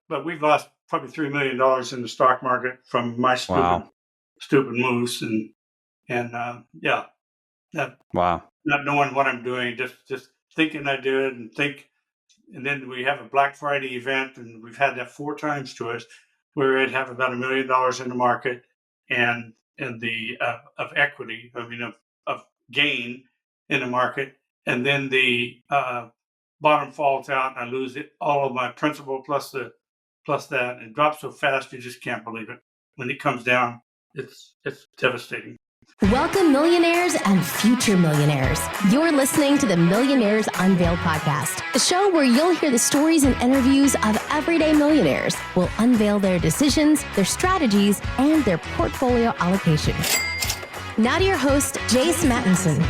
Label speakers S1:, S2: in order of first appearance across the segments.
S1: but we've lost probably $3 million in the stock market from my stupid
S2: Wow.
S1: moves, and not
S2: Wow.
S1: not knowing what I'm doing, just thinking I do it and then we have a Black Friday event, and we've had that 4 times to us, where I'd have about $1 million in the market and the of equity, of gain in the market, and then the bottom falls out, and I lose all of my principal plus that, and it drops so fast you just can't believe it. When it comes down, it's devastating.
S3: Welcome, millionaires and future millionaires. You're listening to the Millionaires Unveiled podcast, a show where you'll hear the stories and interviews of everyday millionaires. We'll unveil their decisions, their strategies, and their portfolio allocation. Now to your host, Jace Mattinson.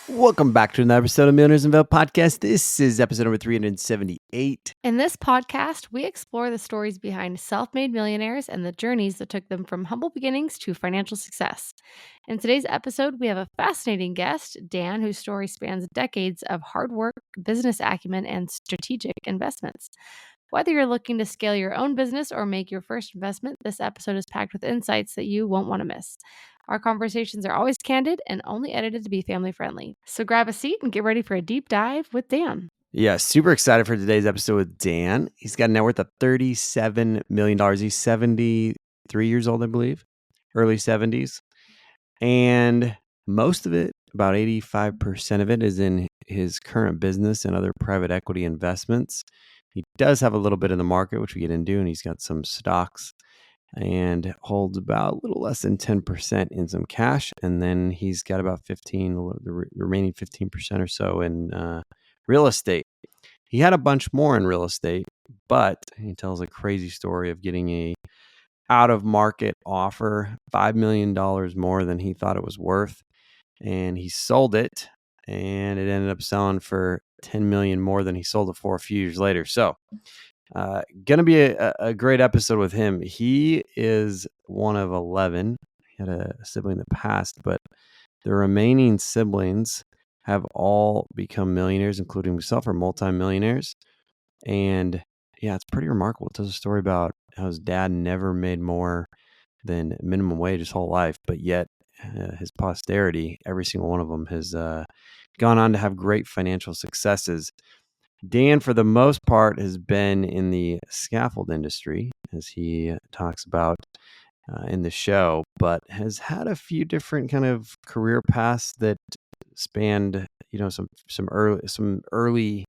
S2: Welcome back to another episode of Millionaires Unveiled podcast. This is episode number 378.
S4: In this podcast, we explore the stories behind self-made millionaires and the journeys that took them from humble beginnings to financial success. In today's episode, we have a fascinating guest, Dan, whose story spans decades of hard work, business acumen, and strategic investments. Whether you're looking to scale your own business or make your first investment, this episode is packed with insights that you won't want to miss. Our conversations are always candid and only edited to be family friendly. So grab a seat and get ready for a deep dive with Dan.
S2: Yeah, super excited for today's episode with Dan. He's got a net worth of $37 million. He's 73 years old, I believe, early 70s. And most of it, about 85% of it, is in his current business and other private equity investments. He does have a little bit in the market, which we get into, and he's got some stocks and holds about a little less than 10% in some cash. And then he's got about the remaining 15% or so in real estate. He had a bunch more in real estate, but he tells a crazy story of getting a out of market offer, $5 million more than he thought it was worth. And he sold it, and it ended up selling for $10 million more than he sold it for a few years later. So going to be a great episode with him. He is one of 11. He had a sibling that passed, but the remaining siblings have all become millionaires, including himself, are multimillionaires. And yeah, it's pretty remarkable. It tells a story about how his dad never made more than minimum wage his whole life, but yet his posterity, every single one of them, has gone on to have great financial successes. Dan, for the most part, has been in the scaffold industry, as he talks about in the show, but has had a few different kind of career paths that spanned, some early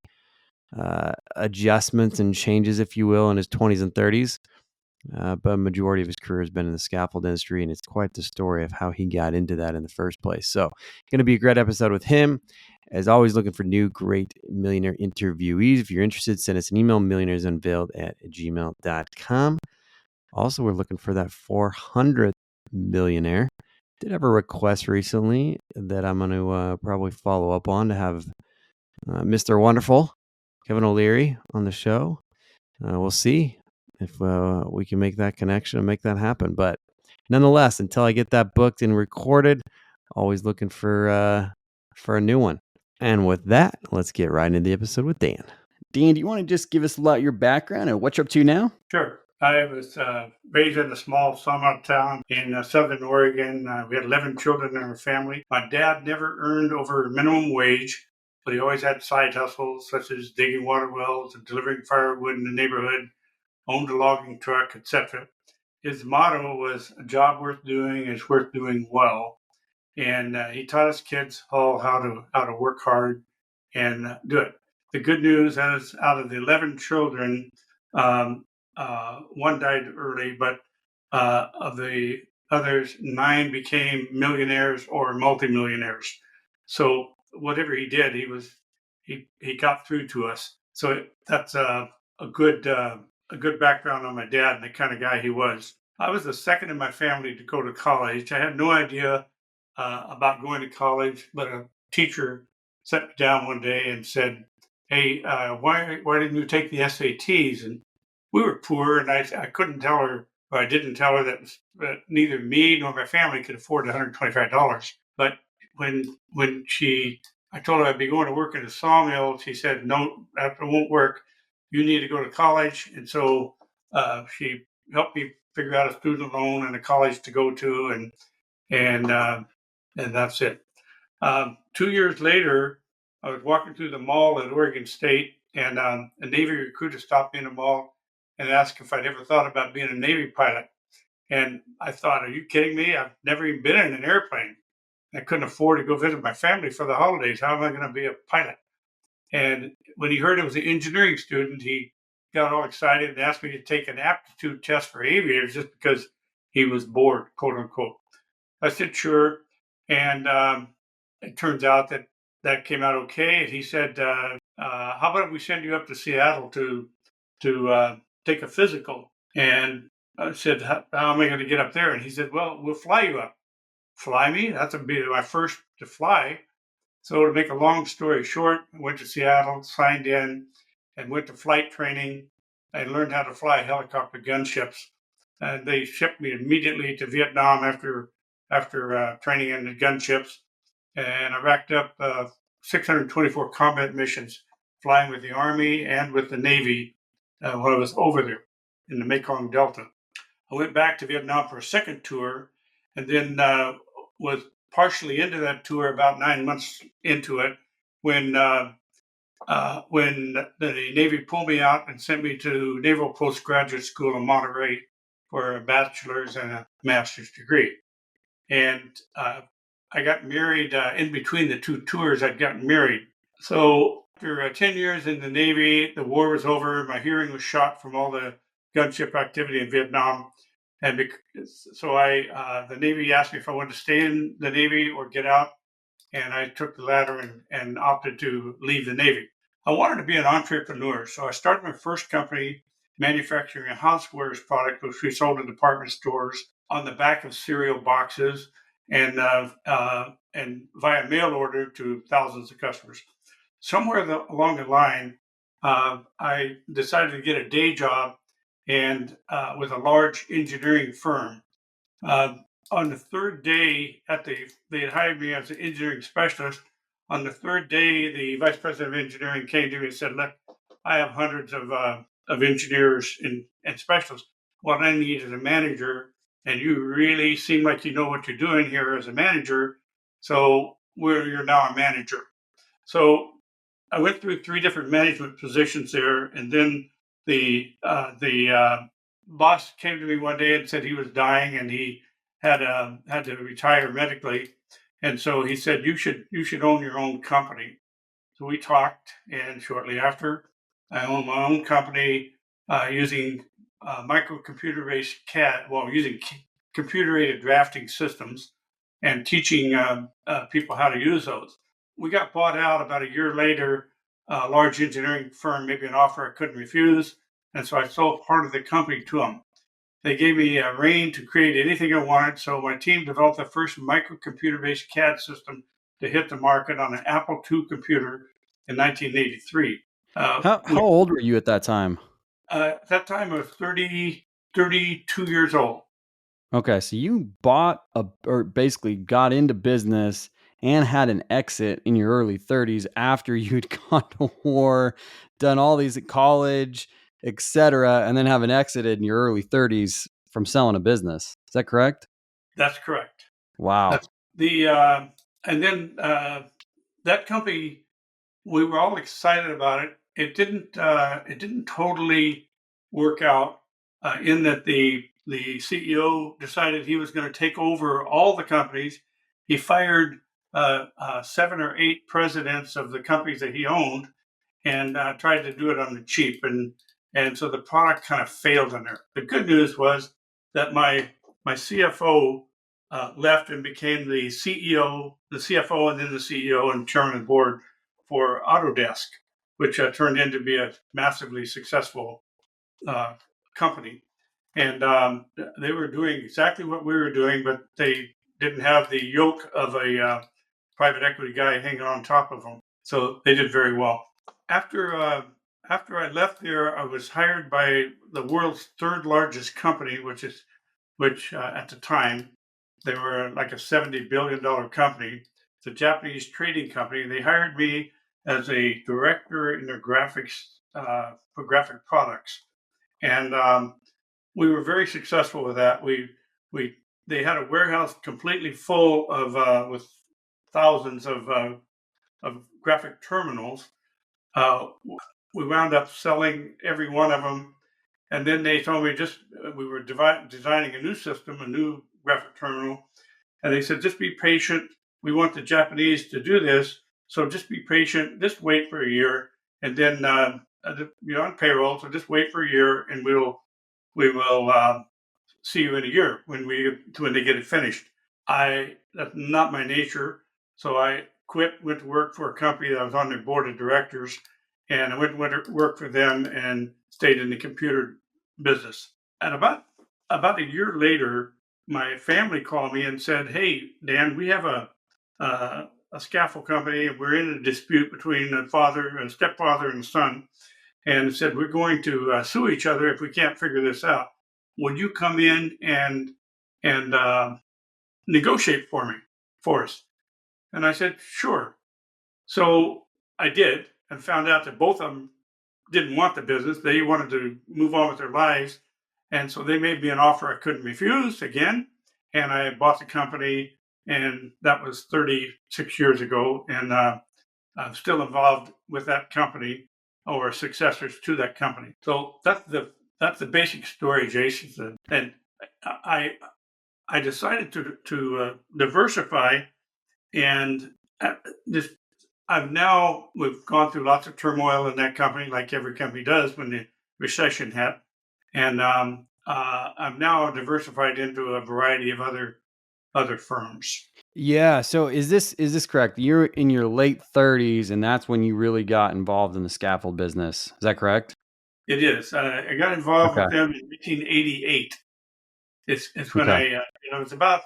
S2: adjustments and changes, if you will, in his 20s and 30s. But a majority of his career has been in the scaffold industry, and it's quite the story of how he got into that in the first place. So, going to be a great episode with him. As always, looking for new great millionaire interviewees. If you're interested, send us an email, millionairesunveiled@gmail.com. Also, we're looking for that 400th millionaire. Did have a request recently that I'm going to probably follow up on to have Mr. Wonderful, Kevin O'Leary, on the show. We'll see if we can make that connection and make that happen. But nonetheless, until I get that booked and recorded, always looking for a new one. And with that, let's get right into the episode with Dan. Dan, do you want to just give us a lot of your background and what you're up to now?
S1: Sure. I was raised in a small sawmill town in southern Oregon. We had 11 children in our family. My dad never earned over minimum wage, but he always had side hustles such as digging water wells and delivering firewood in the neighborhood, owned a logging truck, etc. His motto was, "A job worth doing is worth doing well." And he taught his kids all how to work hard and do it. The good news is, out of the 11 children, one died early, but of the others, 9 became millionaires or multimillionaires. So whatever he did, he got through to us. So that's a good background on my dad and the kind of guy he was. I was the second in my family to go to college. I had no idea about going to college, but a teacher sat me down one day and said, "Hey, why didn't you take the SATs?" And we were poor, and I couldn't tell her, or I didn't tell her that neither me nor my family could afford $125. But when I told her I'd be going to work in the sawmill. She said, no, that won't work. You need to go to college. And so she helped me figure out a student loan and a college to go to, and that's it. 2 years later, I was walking through the mall at Oregon State, and a Navy recruiter stopped me in the mall and asked if I'd ever thought about being a Navy pilot. And I thought, are you kidding me? I've never even been in an airplane. I couldn't afford to go visit my family for the holidays. How am I going to be a pilot? And when he heard I was an engineering student, he got all excited and asked me to take an aptitude test for aviators just because he was bored, quote unquote. I said, sure. And it turns out that that came out okay. And he said, how about if we send you up to Seattle to take a physical? And I said, how am I going to get up there? And he said, well, we'll fly you up. Fly me? That's be my first to fly. So to make a long story short, I went to Seattle, signed in, and went to flight training. I learned how to fly helicopter gunships, and they shipped me immediately to Vietnam after training in the gunships. And I racked up 624 combat missions, flying with the Army and with the Navy when I was over there in the Mekong Delta. I went back to Vietnam for a second tour, and then was partially into that tour about 9 months into it when the Navy pulled me out and sent me to Naval Postgraduate School in Monterey for a bachelor's and a master's degree. And I got married in between the two tours. I'd gotten married. So after 10 years in the Navy, the war was over. My hearing was shot from all the gunship activity in Vietnam. And so the Navy asked me if I wanted to stay in the Navy or get out. And I took the latter and opted to leave the Navy. I wanted to be an entrepreneur. So I started my first company manufacturing a housewares product, which we sold in department stores on the back of cereal boxes and via mail order to thousands of customers. Somewhere along the line, I decided to get a day job and with a large engineering firm. On the third day they had hired me as an engineering specialist. On the third day, the vice president of engineering came to me and said, look, I have hundreds of engineers and specialists. What I need is a manager, and you really seem like you know what you're doing here as a manager. So you're now a manager. So I went through 3 different management positions there, and then the boss came to me one day and said he was dying and he had to retire medically, and so he said you should own your own company. So we talked, and shortly after, I owned my own company using microcomputer-based CAD, using computer-aided drafting systems, and teaching people how to use those. We got bought out about a year later. A large engineering firm made me an offer I couldn't refuse, and so I sold part of the company to them. They gave me a reign to create anything I wanted, so my team developed the first microcomputer-based CAD system to hit the market on an Apple II computer in 1983.
S2: How old were you at that time?
S1: At that time, I was 32 years old.
S2: Okay, so you bought or basically got into business and had an exit in your early 30s after you'd gone to war, done all these at college, etc., and then have an exited in your early 30s from selling a business. Is that correct?
S1: That's correct.
S2: Wow.
S1: And then that company, we were all excited about it. It didn't totally work out in that the CEO decided he was going to take over all the companies. He fired 7 or 8 presidents of the companies that he owned and tried to do it on the cheap. And so the product kind of failed in there. The good news was that my CFO left and became the CEO, the CFO, and then the CEO and chairman of the board for Autodesk, which turned into be a massively successful company. And they were doing exactly what we were doing, but they didn't have the yoke of a private equity guy hanging on top of them. So they did very well. After I left there, I was hired by the world's 3rd largest company, which at the time, they were like a $70 billion company. a Japanese trading company. They hired me as a director in their graphics for graphic products, and we were very successful with that. They had a warehouse completely full of with thousands of graphic terminals. Uh, we wound up selling every one of them, and then they told me we were designing a new system, a new graphic terminal, and they said just be patient. We want the Japanese to do this, so just be patient. Just wait for a year, and then you're on payroll, so just wait for a year, and we will see you in a year when they get it finished. That's not my nature, so I quit, went to work for a company that I was on their board of directors, and I went to work for them and stayed in the computer business. And about a year later, my family called me and said, "Hey, Dan, we have a scaffold company, and we're in a dispute between a stepfather, and a son, and said we're going to sue each other if we can't figure this out. Would you come in and negotiate for us?" And I said, "Sure." So I did, and found out that both of them didn't want the business. They wanted to move on with their lives. And so they made me an offer I couldn't refuse again. And I bought the company, and that was 36 years ago. And I'm still involved with that company or successors to that company. So that's the basic story, Jason. And I decided to diversify, and this we've gone through lots of turmoil in that company, like every company does when the recession hit, and I'm now diversified into a variety of other firms.
S2: Yeah. So is this correct? You're in your late 30s, and that's when you really got involved in the scaffold business. Is that correct?
S1: It is. I got involved
S2: Okay.
S1: with them in 1988. It's when
S2: Okay.
S1: it was about,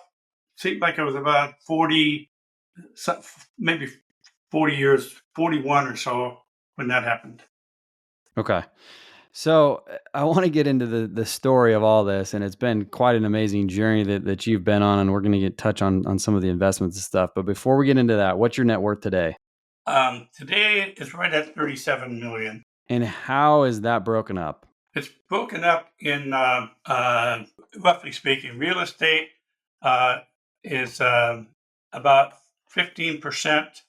S1: seemed like I was about 40, maybe 40 years, 41 or so when that happened.
S2: Okay. So I want to get into the story of all this, and it's been quite an amazing journey that you've been on, and we're going to touch on some of the investments and stuff. But before we get into that, what's your net worth today?
S1: Today it's right at 37 million.
S2: And how is that broken up?
S1: It's broken up in, roughly speaking, real estate is about 15%,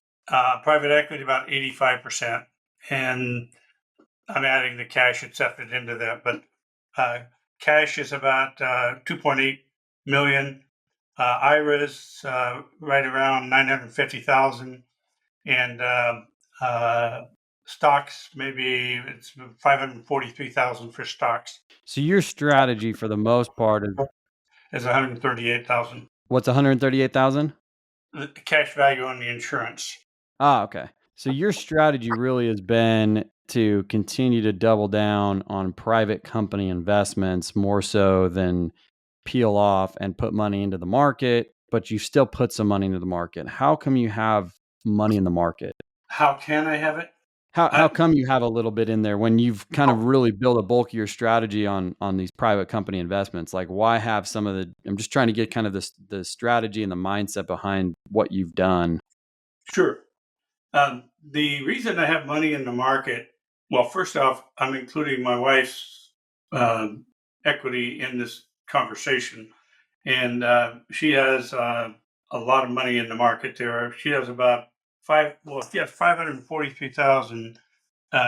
S1: private equity about 85%, and I'm adding the cash accepted into that. But cash is about 2.8 million. IRAs right around 950,000, and stocks maybe it's 543,000 for stocks.
S2: So your strategy for the most part
S1: Is 138,000.
S2: what's 138,000?
S1: The cash value on the insurance.
S2: Ah, okay. So your strategy really has been to continue to double down on private company investments more so than peel off and put money into the market, but you still put some money into the market. How come you have money in the market?
S1: How can I have it?
S2: How come you have a little bit in there when you've kind of really built a bulk of your strategy on these private company investments? Like, why have some of the? I'm just trying to get kind of the strategy and the mindset behind what you've done.
S1: Sure. The reason I have money in the market, well, first off, I'm including my wife's equity in this conversation, and she has a lot of money in the market. She has about 543,000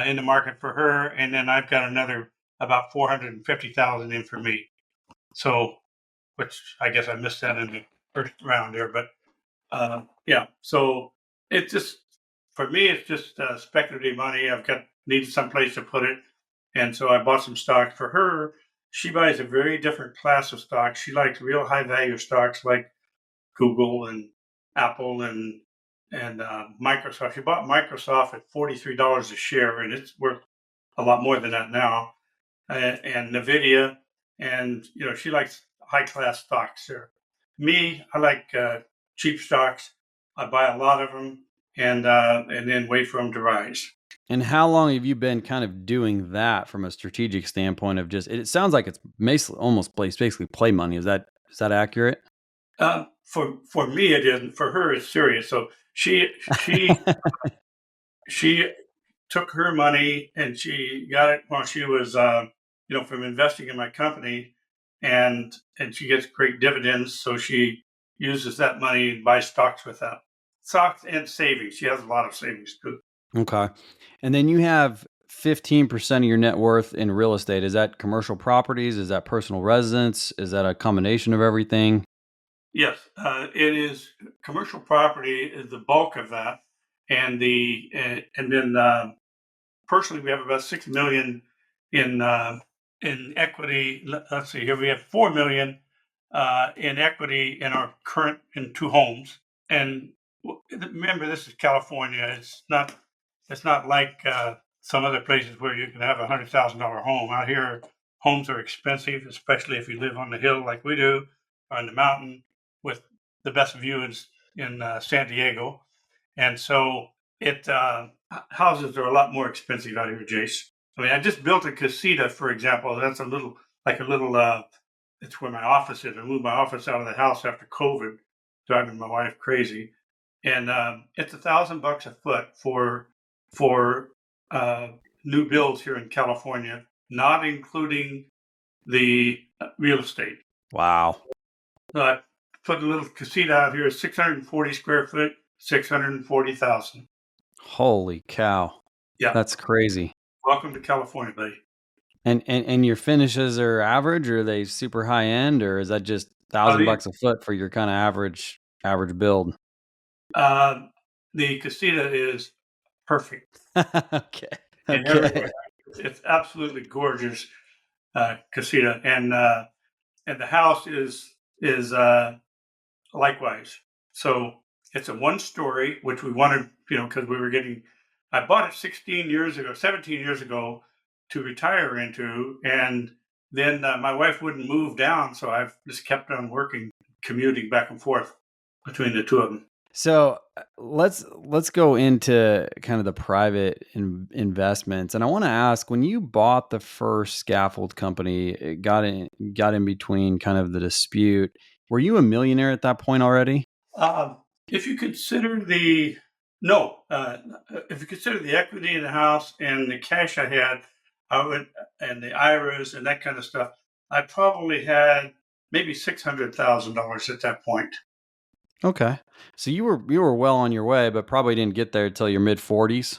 S1: in the market for her, and then I've got another about 450,000 in for me. So, which I guess I missed that in the first round there, but yeah. So it's just, for me, it's just speculative money. Needed some place to put it, and so I bought some stocks for her. She buys a very different class of stocks. She likes real high value stocks like Google and Apple and Microsoft. She bought Microsoft at $43 a share, and it's worth a lot more than that now. And Nvidia, and she likes high class stocks. Me, I like cheap stocks. I buy a lot of them, and then wait for them to rise.
S2: And how long have you been kind of doing that from a strategic standpoint of just? It sounds like it's basically play money. Is that accurate?
S1: For me, it isn't. For her, it's serious. So She she took her money and she got it while she was, from investing in my company, and she gets great dividends. So she uses that money and buys stocks with that. Stocks and savings. She has a lot of savings too.
S2: Okay. And then you have 15% of your net worth in real estate. Is that commercial properties? Is that personal residence? Is that a combination of everything?
S1: Yes, it is commercial property is the bulk of that, and then personally we have about 6 million in in equity. Let's see here, we have 4 million in equity in our current in two homes, and remember this is California. It's not like some other places where you can have $100,000 home. Out here, homes are expensive, especially if you live on the hill like we do, or on the mountain with the best view in San Diego. And so it houses are a lot more expensive out here, Jace. I mean, I just built a casita, for example. That's a little like a little. It's where my office is. I moved my office out of the house after COVID, driving my wife crazy, and it's $1,000 a foot for uh, new builds here in California, not including the real estate.
S2: Wow.
S1: So I put a little casita out here, 640 square foot, 640,000.
S2: Holy cow.
S1: Yeah.
S2: That's crazy.
S1: Welcome to California, buddy.
S2: And your finishes are average, or are they super high end, or is that just $1,000 a foot for your kind of average build?
S1: The casita is perfect.
S2: Okay.
S1: In every way. It's absolutely gorgeous casita, and the house is likewise. So it's a one story, which we wanted, because we were getting. I bought it 17 years ago to retire into, and then my wife wouldn't move down, so I've just kept on working, commuting back and forth between the two of them.
S2: So let's go into kind of the private investments, and I want to ask: when you bought the first scaffold company, it got in between kind of the dispute. Were you a millionaire at that point already?
S1: If you consider the no, if you consider the equity in the house and the cash I had, and the IRAs and that kind of stuff, I probably had maybe $600,000 at that point.
S2: Okay, so you were well on your way, but probably didn't get there until your mid 40s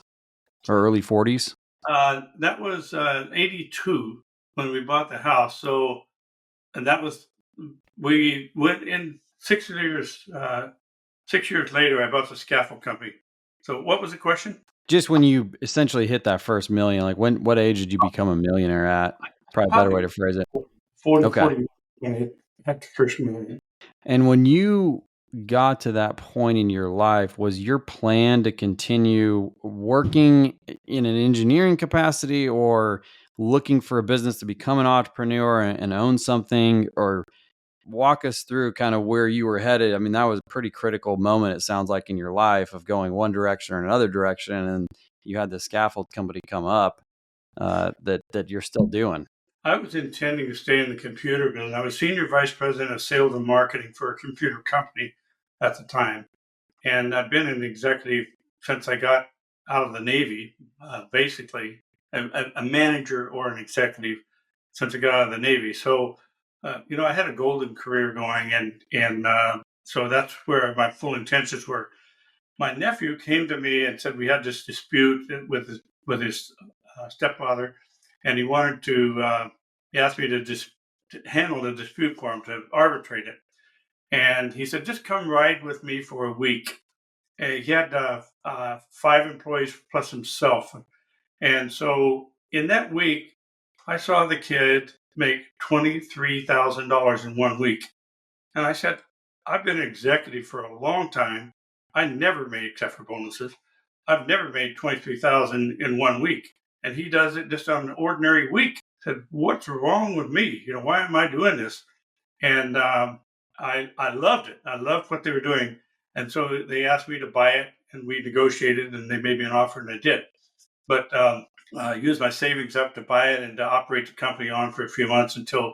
S2: or early 40s.
S1: That was 82 when we bought the house. So, and that was we went in 6 years. 6 years later, I bought the scaffold company. So, what was the question?
S2: Just when you essentially hit that first million, like what age did you become a millionaire at? Probably a better way to phrase it.
S1: 40,
S2: Okay.
S1: 40 when I had the first million.
S2: And when you got to that point in your life, was your plan to continue working in an engineering capacity, or looking for a business to become an entrepreneur and own something? Or walk us through kind of where you were headed. I mean, that was a pretty critical moment, it sounds like, in your life, of going one direction or another direction, and you had the scaffold company come up that you're still doing.
S1: I was intending to stay in the computer business. I was senior vice president of sales and marketing for a computer company at the time. And I've been an executive since I got out of the Navy, basically, a manager or an executive since I got out of the Navy. So, I had a golden career going, and so that's where my full intentions were. My nephew came to me and said we had this dispute with his stepfather, and he wanted to. He asked me to handle the dispute for him, to arbitrate it. And he said, just come ride with me for a week. And he had 5 employees plus himself. And so in that week, I saw the kid make $23,000 in 1 week. And I said, I've been an executive for a long time. I never made, except for bonuses, I've never made 23,000 in 1 week. And he does it just on an ordinary week. I said, what's wrong with me? Why am I doing this? And I loved it. I loved what they were doing. And so they asked me to buy it, and we negotiated, and they made me an offer, and I did. But I used my savings up to buy it and to operate the company on for a few months until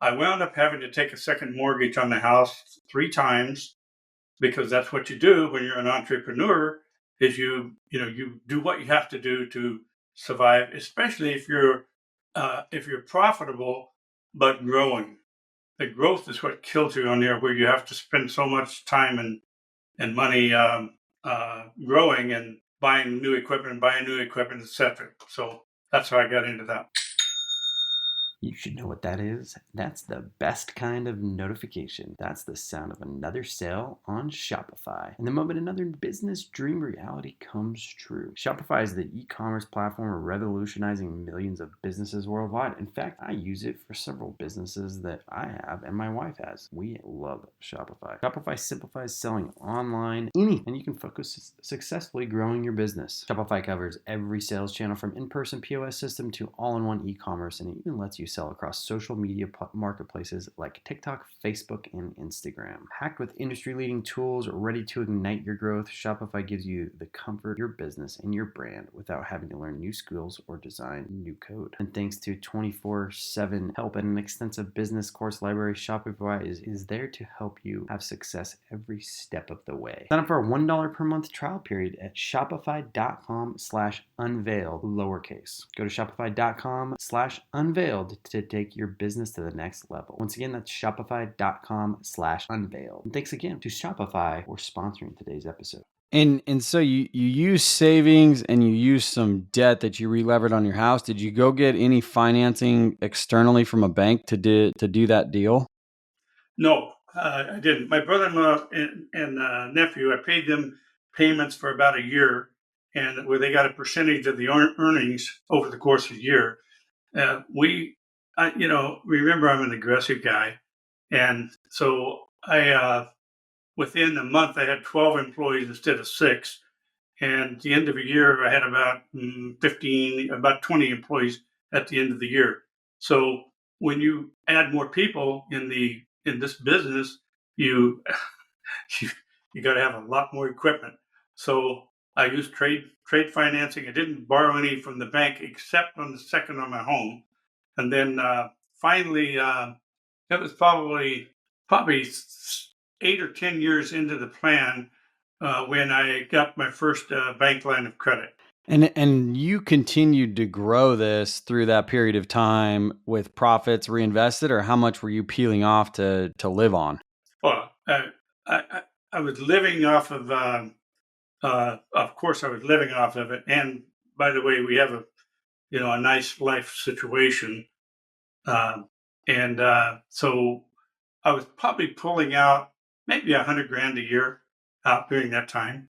S1: I wound up having to take a second mortgage on the house 3 times. because that's what you do when you're an entrepreneur. Is you do what you have to do to survive, especially if you're profitable but growing. The growth is what kills you on there, where you have to spend so much time and money growing and buying new equipment, etc. So that's how I got into that.
S2: You should know what that is. That's the best kind of notification. That's the sound of another sale on Shopify. And the moment another business dream reality comes true. Shopify is the e-commerce platform revolutionizing millions of businesses worldwide. In fact, I use it for several businesses that I have and my wife has. We love Shopify. Shopify simplifies selling online, and you can focus successfully growing your business. Shopify covers every sales channel from in-person POS system to all-in-one e-commerce, and it even lets you sell across social media marketplaces like TikTok, Facebook, and Instagram. Packed with industry-leading tools ready to ignite your growth, Shopify gives you the comfort of your business and your brand without having to learn new skills or design new code. And thanks to 24/7 help and an extensive business course library, Shopify is there to help you have success every step of the way. Sign up for a $1 per month trial period at shopify.com/unveiled, lowercase. Go to shopify.com/unveiled to take your business to the next level. Once again, that's shopify.com/unveiled. And thanks again to Shopify for sponsoring today's episode. And so you use savings and you use some debt that you relevered on your house. Did you go get any financing externally from a bank to do that deal?
S1: No, I didn't. My brother-in-law and nephew, I paid them payments for about a year, and where they got a percentage of the earnings over the course of the year. Remember, I'm an aggressive guy, and so within a month, I had 12 employees instead of 6. And at the end of the year, I had about 20 employees at the end of the year. So when you add more people in this business, you you got to have a lot more equipment. So I used trade financing. I didn't borrow any from the bank except on the second on my home, and then finally, it was probably 8 or 10 years into the plan when I got my first bank line of credit.
S2: And you continued to grow this through that period of time with profits reinvested, or how much were you peeling off to live on?
S1: Well, I was living off of course, I was living off of it. And by the way, we have a nice life situation, and so I was probably pulling out maybe $100,000 a year out during that time.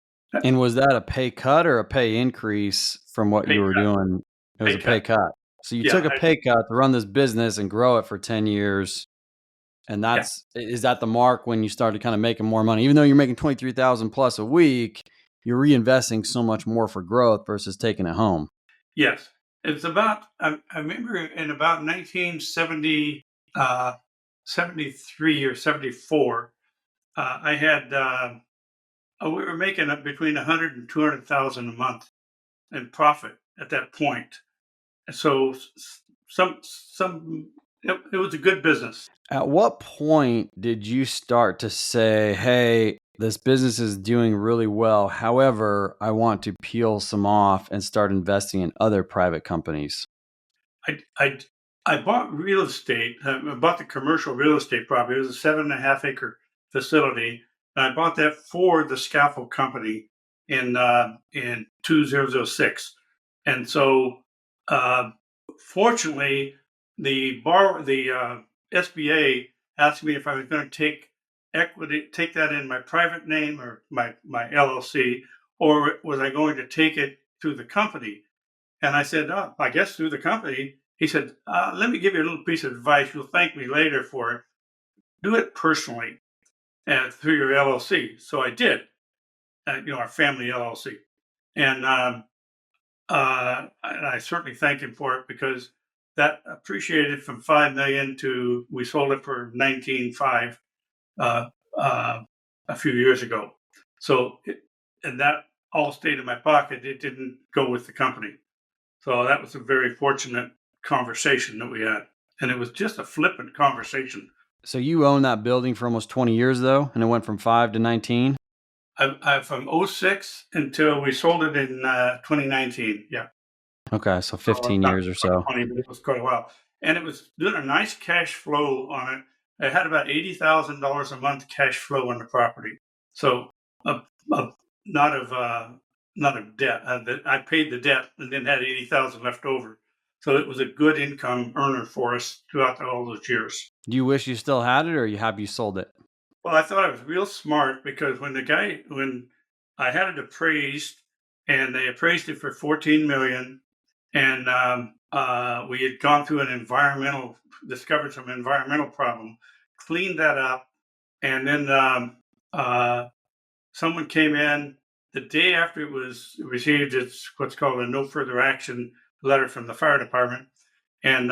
S2: And was that a pay cut or a pay increase from what
S1: Pay
S2: you were
S1: cut,
S2: doing? It was
S1: pay
S2: a pay
S1: cut.
S2: cut. So you took
S1: Yeah,
S2: a pay cut to run this business and grow it for 10 years. And
S1: yeah,
S2: is that the mark when you started kind of making more money? Even though you're making 23,000 plus a week, you're reinvesting so much more for growth versus taking it home.
S1: yes. It's about. I remember in about 1970, 73 or 74. I had. We were making up between 100 and 200,000 a month in profit at that point. So it was a good business.
S2: At what point did you start to say, hey, this business is doing really well. However, I want to peel some off and start investing in other private companies?
S1: I I I bought real estate. I bought the commercial real estate property. It was a 7.5 acre facility, and I bought that for the scaffold company in 2006. And so, uh, fortunately, the SBA asked me if I was going to take that in my private name or my LLC, or was I going to take it to the company? And I said, oh, I guess through the company. He said, let me give you a little piece of advice. You'll thank me later for it. Do it personally and through your LLC. So I did, our family LLC. And and I certainly thank him for it, because that appreciated from 5 million to, we sold it for 19.5 uh, uh, a few years ago. So, and that all stayed in my pocket. It didn't go with the company. So that was a very fortunate conversation that we had. And it was just a flippant conversation.
S2: So you owned that building for almost 20 years though, and it went from 5 to 19?
S1: I from '06 until we sold it in 2019. Yeah.
S2: Okay, so
S1: So
S2: 15
S1: not
S2: years or
S1: quite
S2: so.
S1: 20, but it was quite a while. And it was doing a nice cash flow on it. It had about $80,000 a month cash flow on the property. So uh, uh, not of not of debt. I paid the debt and then had 80,000 left over. So it was a good income earner for us throughout all those years.
S2: Do you wish you still had it, or are you happy you sold it?
S1: Well, I thought I was real smart because when I had it appraised and they appraised it for 14 million, and we had gone through discovered some environmental problem, cleaned that up, and then someone came in the day after it was received its what's called a no further action letter from the fire department, and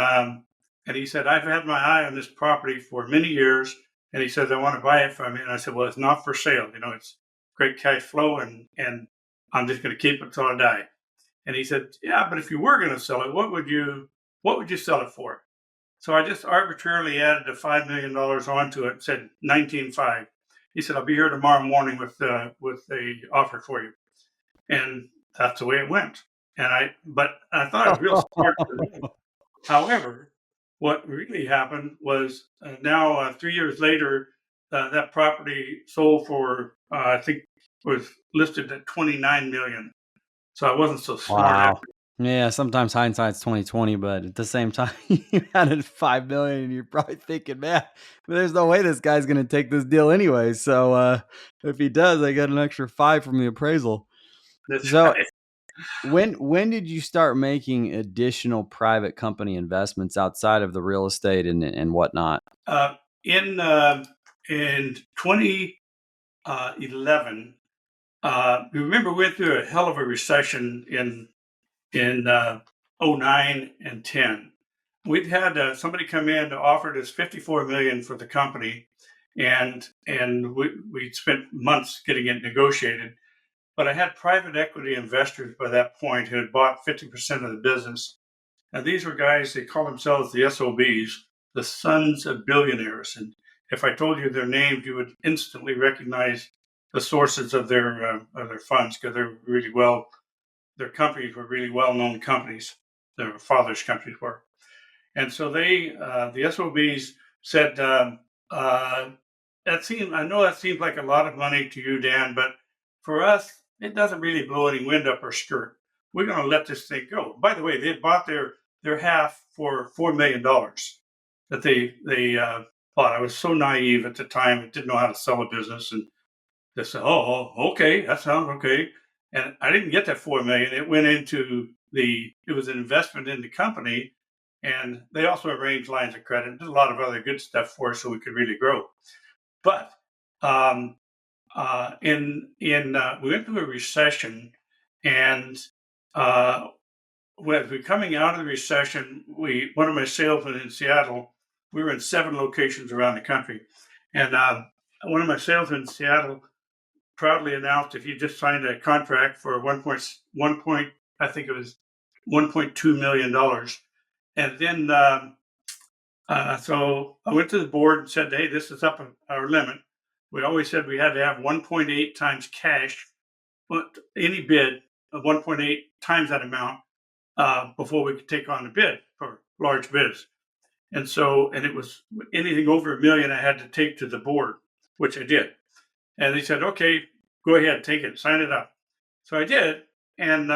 S1: he said, I've had my eye on this property for many years, and he says I want to buy it from you, and I said, well, it's not for sale, it's great cash flow, and I'm just going to keep it till I die. And he said, yeah, but if you were going to sell it, what would you sell it for? So I just arbitrarily added the $5 million onto it and said 19.5. He said, I'll be here tomorrow morning with the offer for you. And that's the way it went. But I thought it was real smart for me. However, what really happened was now 3 years later, that property sold for, I think was listed at 29 million. So I wasn't so smart
S2: Wow.
S1: after.
S2: Yeah, sometimes hindsight's 2020, but at the same time, you added 5 million, and you're probably thinking, man, there's no way this guy's gonna take this deal anyway. So if he does, I got an extra 5 from the appraisal.
S1: That's
S2: So
S1: right.
S2: when did you start making additional private company investments outside of the real estate and whatnot?
S1: Uh, in 2011, you remember we went through a hell of a recession in '09 and 10. We'd had somebody come in to offered us 54 million for the company, and we spent months getting it negotiated. But I had private equity investors by that point who had bought 50% of the business. And these were guys, they call themselves the SOBs, the sons of billionaires. And if I told you their names, you would instantly recognize the sources of their funds because their companies were really well known companies. Their father's companies were. And so the SOBs said, uh, I know that seems like a lot of money to you, Dan, but for us, it doesn't really blow any wind up our skirt. We're going to let this thing go. By the way, they bought their half for $4 million that they bought. I was so naive at the time; I didn't know how to sell a business, and they said, "Oh, okay, that sounds okay." And I didn't get that 4 million. It went into it was an investment in the company, and they also arranged lines of credit and did a lot of other good stuff for us so we could really grow. But um, we went through a recession, and uh, when we're coming out of the recession, one of my salesmen in Seattle, we were in 7 locations around the country, and one of my salesmen in Seattle proudly announced if you just signed a contract for I think it was $1.2 million, and then so I went to the board and said, hey, this is up our limit. We always said we had to have 1.8 times cash, but any bid of 1.8 times that amount before we could take on a bid for large bids. And it was anything over $1 million I had to take to the board, which I did. And they said, okay, go ahead, take it, sign it up. So I did. And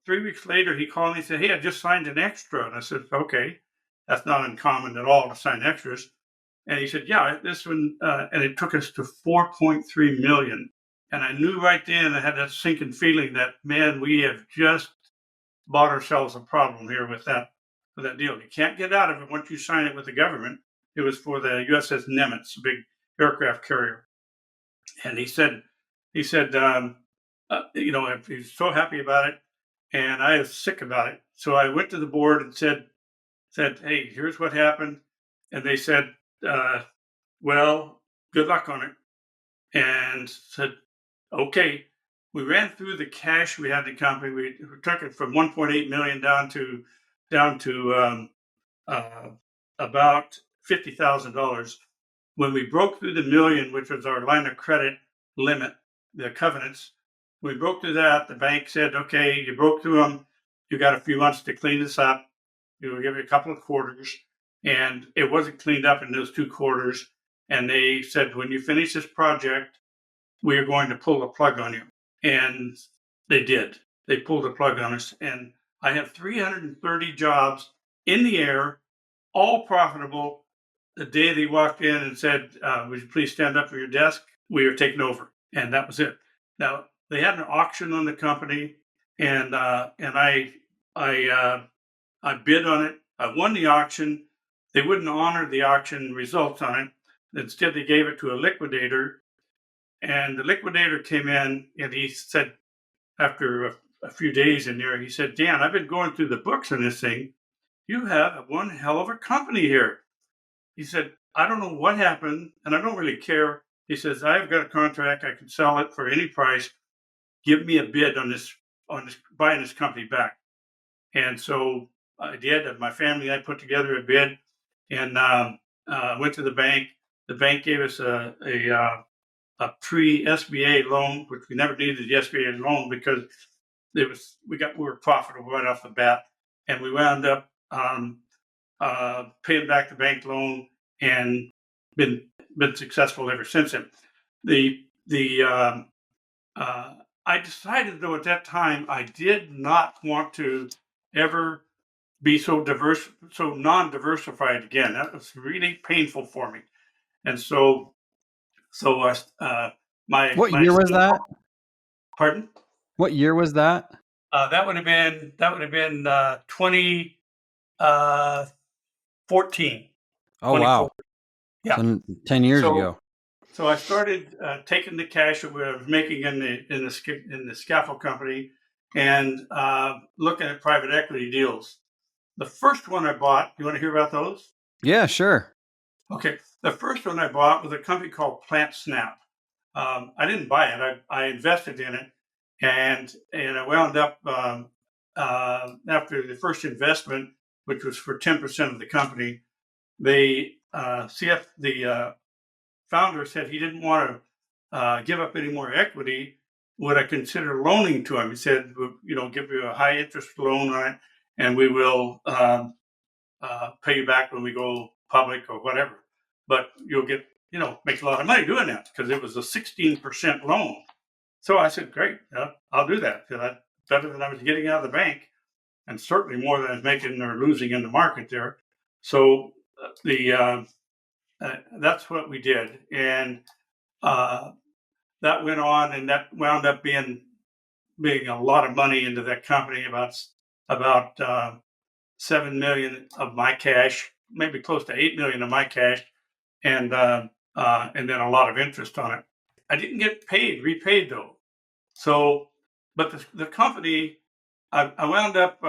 S1: 3 weeks later, he called me and said, hey, I just signed an extra. And I said, okay, that's not uncommon at all to sign extras. And he said, yeah, this one, and it took us to 4.3 million. And I knew right then, I had that sinking feeling that, man, we have just bought ourselves a problem here with that deal. You can't get out of it once you sign it with the government. It was for the USS Nimitz, a big aircraft carrier. And he said, he's so happy about it, and I was sick about it. So I went to the board and said, hey, here's what happened, and they said, well, good luck on it, and said, okay. We ran through the cash we had in the company. We took it from 1.8 million down to about $50,000. When we broke through the million, which was our line of credit limit, the covenants, we broke through that. The bank said, okay, you broke through them. You got a few months to clean this up. We'll give you a couple of quarters. And it wasn't cleaned up in those 2 quarters. And they said, when you finish this project, we are going to pull the plug on you. And they did. They pulled the plug on us. And I have 330 jobs in the air, all profitable. The day they walked in and said, would you please stand up from your desk? We are taking over. And that was it. Now, they had an auction on the company, and I bid on it. I won the auction. They wouldn't honor the auction results on it. Instead, they gave it to a liquidator. And the liquidator came in and he said, after a few days in there, he said, Dan, I've been going through the books on this thing. You have one hell of a company here. He said, I don't know what happened, and I don't really care. He says, I've got a contract. I can sell it for any price. Give me a bid on this buying this company back. And so I did. And my family and I put together a bid and went to the bank. The bank gave us a pre-SBA loan, which we never needed the SBA loan because we were profitable right off the bat, and we wound up paying back the bank loan and been successful ever since then. I decided though at that time I did not want to ever be so non-diversified again. That was really painful for me, and so
S2: What year was that?
S1: Pardon?
S2: What year was that?
S1: That would have been 2014.
S2: Oh wow!
S1: Yeah,
S2: so 10 years ago.
S1: So I started taking the cash that we were making in the scaffold company and looking at private equity deals. The first one I bought, you want to hear about those?
S2: Yeah, sure.
S1: Okay. The first one I bought was a company called PlantSnap. I didn't buy it. I invested in it, and I wound up after the first investment, which was for 10% of the company. The founder said he didn't want to give up any more equity. Would I consider loaning to him? He said, give you a high interest loan on it, and we will pay you back when we go public or whatever. But you'll get, make a lot of money doing that because it was a 16% loan. So I said, great, I'll do that. That's better than I was getting out of the bank, and certainly more than I was making or losing in the market there. So that's what we did, and that went on, and that wound up being a lot of money into that company. About $7 million of my cash, maybe close to $8 million of my cash, and then a lot of interest on it. I didn't get repaid though. So, but the company, I wound up.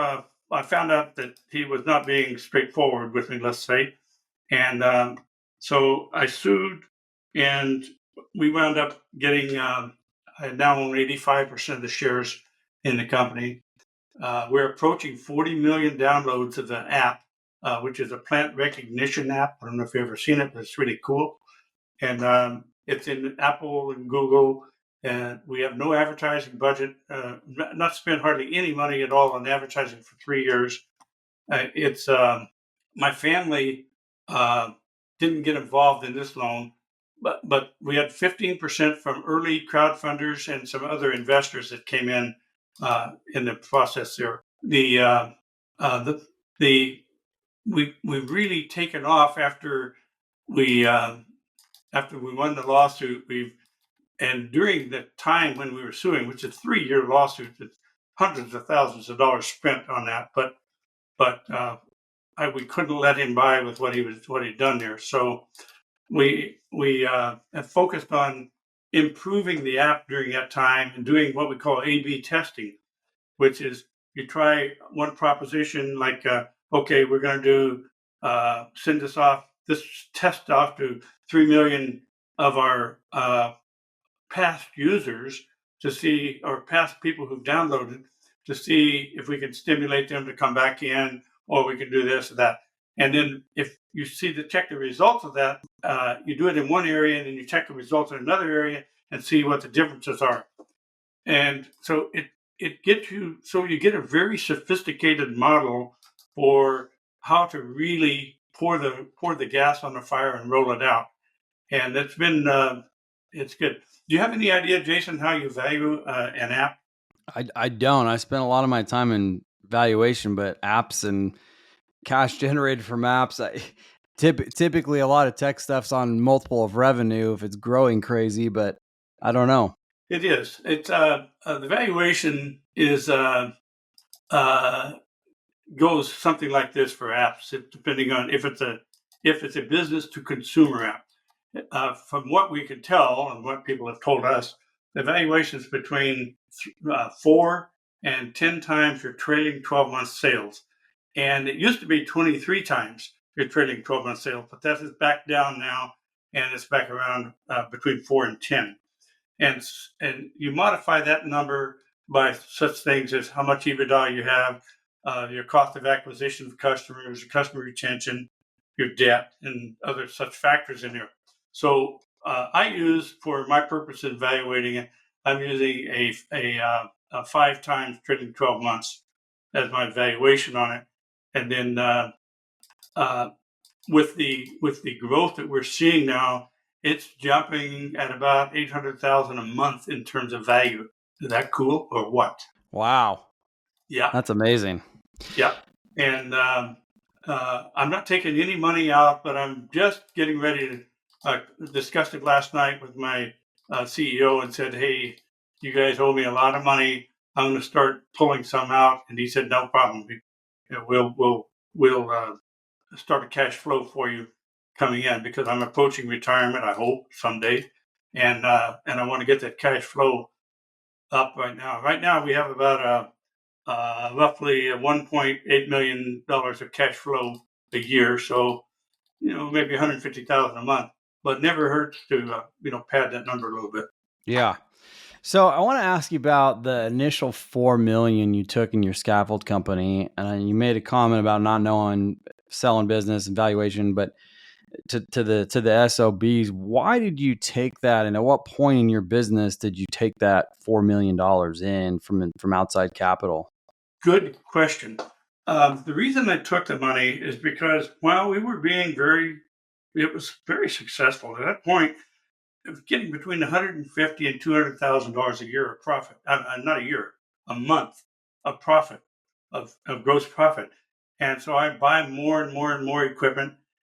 S1: I found out that he was not being straightforward with me, let's say, and so I sued, and we wound up getting. I now own 85% of the shares in the company. We're approaching 40 million downloads of the app, which is a plant recognition app. I don't know if you've ever seen it, but it's really cool. And it's in Apple and Google. And we have no advertising budget, not spent hardly any money at all on advertising for 3 years. It's my family didn't get involved in this loan, but we had 15% from early crowdfunders and some other investors that came in the process there. We've really taken off after we won the lawsuit. And during the time when we were suing, which is a 3-year lawsuit, it's hundreds of thousands of dollars spent on that, but we couldn't let him by with what he'd done there. So we have focused on improving the app during that time and doing what we call A/B testing, which is you try one proposition like, okay, we're going to send this test off to 3 million of our past users to see, or past people who've downloaded, to see if we can stimulate them to come back in, or we can do this or that. And then if you check the results of that, you do it in one area and then you check the results in another area and see what the differences are. And so it gets you, so you get a very sophisticated model for how to really pour the gas on the fire and roll it out. And it's good. Do you have any idea, Jason, how you value an app?
S2: I don't. I spend a lot of my time in valuation, but apps and cash generated from apps, typically a lot of tech stuff's on multiple of revenue if it's growing crazy, but I don't know.
S1: It is. It's the valuation is goes something like this for apps, depending on if it's a business to consumer app. From what we can tell and what people have told us, the valuation is between 4 and 10 times your trailing 12-month sales. And it used to be 23 times your trailing 12-month sales, but that is back down now, and it's back around between 4 and 10. And you modify that number by such things as how much EBITDA you have, your cost of acquisition of customers, your customer retention, your debt, and other such factors in there. So I use, for my purpose in evaluating it, I'm using a 5 times trailing 12 months as my valuation on it. And then with the growth that we're seeing now, it's jumping at about 800,000 a month in terms of value. Is that cool or what?
S2: Wow.
S1: Yeah.
S2: That's amazing.
S1: Yeah. And I'm not taking any money out, but I'm just getting ready to discuss it last night with my CEO and said, hey, you guys owe me a lot of money. I'm going to start pulling some out. And he said, no problem. We'll start a cash flow for you coming in, because I'm approaching retirement, I hope someday. And I want to get that cash flow up right now. Right now we have about roughly $1.8 million of cash flow a year. So, maybe 150,000 a month, but never hurts to, pad that number a little bit.
S2: Yeah. So I want to ask you about the initial $4 million you took in your scaffold company. And you made a comment about not knowing selling business and valuation, but to the SOBs, why did you take that? And at what point in your business did you take that $4 million in from outside capital?
S1: Good question. The reason I took the money is because while we were it was very successful at that point, it was getting between $150,000 and $200,000 a year of profit. Not a year, a month of profit, of gross profit. And so I buy more and more and more equipment.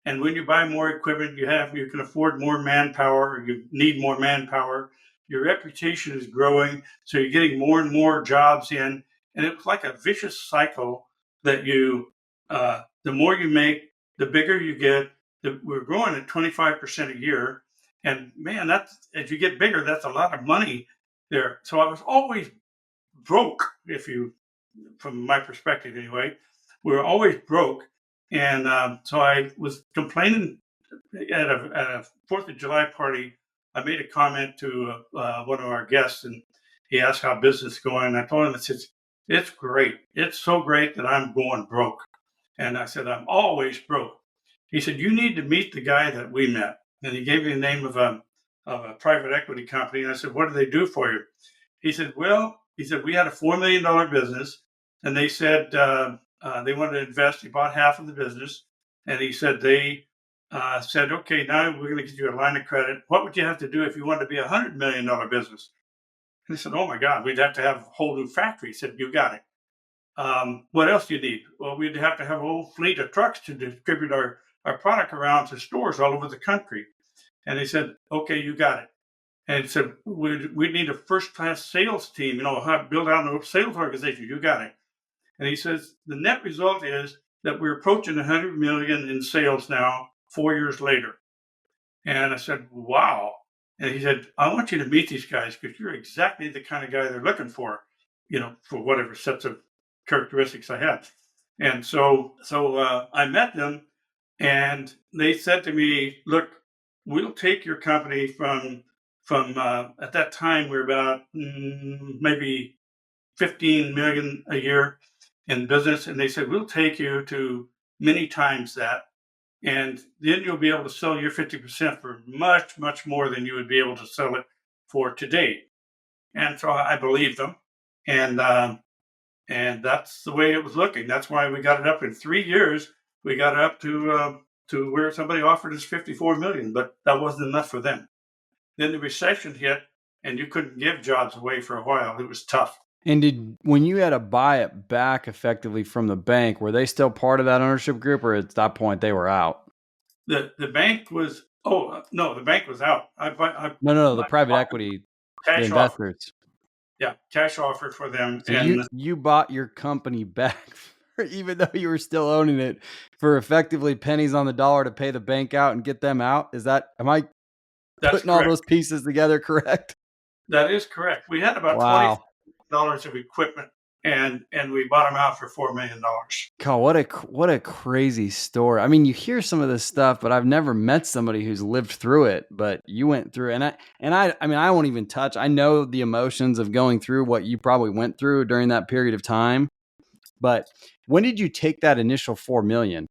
S1: And when you buy more equipment, you can afford more manpower. You need more manpower. Your reputation is growing, so you're getting more and more jobs in. And it's like a vicious cycle that the more you make, the bigger you get. We're growing at 25% a year. And man, as you get bigger, that's a lot of money there. So I was always broke, from my perspective anyway. We were always broke. And so I was complaining at a 4th of July party. I made a comment to one of our guests, and he asked how business is going. I told him, it's great. It's so great that I'm going broke. And I said, I'm always broke. He said, you need to meet the guy that we met. And he gave me the name of a private equity company. And I said, what do they do for you? He said, we had a $4 million business, and they said they wanted to invest. He bought half of the business, and he said they said, okay, now we're going to get you a line of credit. What would you have to do if you wanted to be a $100 million business? And he said, oh my God, we'd have to have a whole new factory. He said, you got it. What else do you need? Well, we'd have to have a whole fleet of trucks to distribute our product around to stores all over the country. And they said, okay, you got it. And he said, we need a first-class sales team, build out a sales organization. You got it. And he says, the net result is that we're approaching 100 million in sales now, 4 years later. And I said, wow. And he said, I want you to meet these guys because you're exactly the kind of guy they're looking for, for whatever sets of characteristics I had. And so I met them, and they said to me, look, we'll take your company from at that time we were about maybe 15 million a year in business, and they said we'll take you to many times that. And then you'll be able to sell your 50% for much, much more than you would be able to sell it for today. And so I believe them. And that's the way it was looking. That's why we got it up in 3 years. We got it up to where somebody offered us 54 million, but that wasn't enough for them. Then the recession hit, and you couldn't give jobs away for a while. It was tough.
S2: And when you had to buy it back effectively from the bank, were they still part of that ownership group, or at that point they were out?
S1: The bank was the bank was out.
S2: No, the private equity, the
S1: cash offer.
S2: investors.
S1: Yeah, cash offer for them.
S2: So
S1: And
S2: you bought your company back, even though you were still owning it, for effectively pennies on the dollar to pay the bank out and get them out. Am I
S1: that's
S2: putting all
S1: correct.
S2: those pieces together correct?
S1: That is correct. We had about
S2: Wow.
S1: $20,000 of equipment, and we bought them out for $4 million.
S2: God, what a crazy story. I mean, you hear some of this stuff, but I've never met somebody who's lived through it. But you went through, and I mean, I won't even touch. I know the emotions of going through what you probably went through during that period of time. But when did you take that initial $4 million?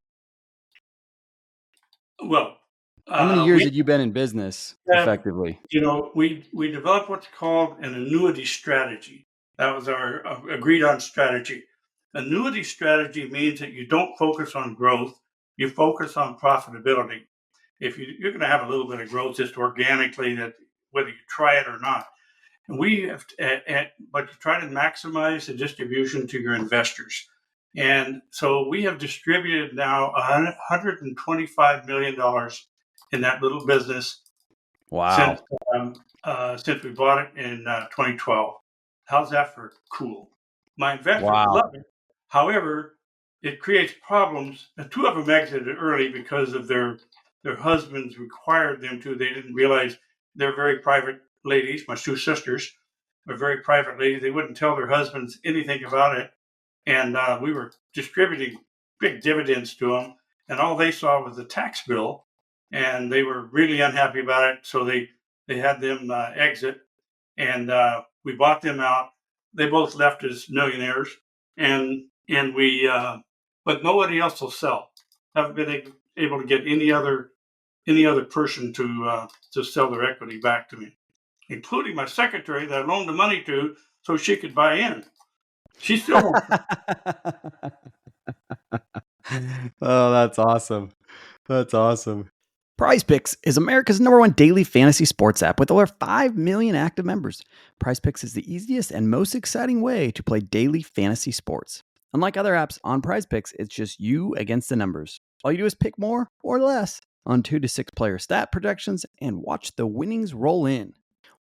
S1: Well,
S2: How many years had you been in business effectively?
S1: we developed what's called an annuity strategy. That was our agreed on strategy. Annuity strategy means that you don't focus on growth, you focus on profitability. If you're going to have a little bit of growth just organically, that whether you try it or not. And we have, but you try to maximize the distribution to your investors. And so we have distributed now $125 million in that little business
S2: Wow.
S1: since we bought it in 2012. How's that for cool? My investors
S2: Wow.
S1: love it. However, it creates problems. And two of them exited early because of their husbands required them to. They didn't realize they're very private ladies. My two sisters are very private ladies. They wouldn't tell their husbands anything about it. And we were distributing big dividends to them. And all they saw was the tax bill. And they were really unhappy about it. So they had them exit. And we bought them out. They both left as millionaires. And we, but nobody else will sell. Haven't been able to get any other person to sell their equity back to me, including my secretary that I loaned the money to so she could buy in. She still won't.
S2: Oh, that's awesome. That's awesome. PrizePicks is America's #1 daily fantasy sports app with over 5 million active members. PrizePicks is the easiest and most exciting way to play daily fantasy sports. Unlike other apps on PrizePicks, it's just you against the numbers. All you do is pick more or less on 2 to 6 player stat projections and watch the winnings roll in.